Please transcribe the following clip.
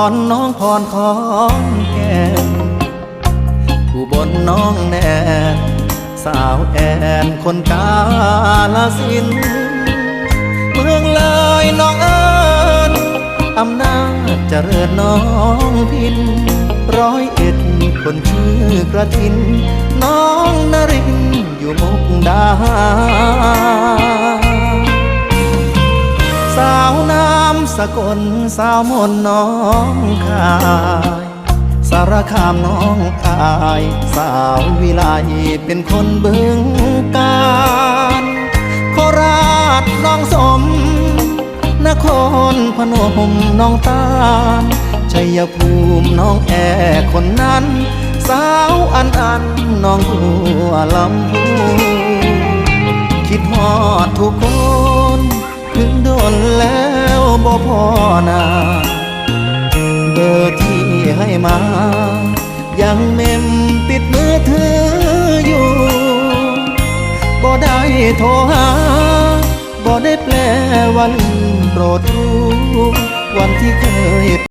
รน้องพรของแก่นอุบลน้องแนนสาวแอนคนกาลสินธุ์เมืองเลยน้องเอิญอำนาจเจริญน้องพิน101คนชื่อกระทินน้องนรินอยู่มุกดาหารสาวน้ำสกลสาวมนน้องคายสารคามน้องอายสาววิไลเป็นคนบึงกาฬโคราชน้องสมนครพนมน้องตาลชัยภูมิน้องแอคนนั้นสาวอันน้องหัวลำพูคิดฮอดทุกคนถึงโดนแล้วบ่พอนาเบอร์ที่ให้มายังเมมติดมือถืออยู่บ่ได้โทรหาบ่ได้แปลว่าลืมโปรดรู้วันที่เคย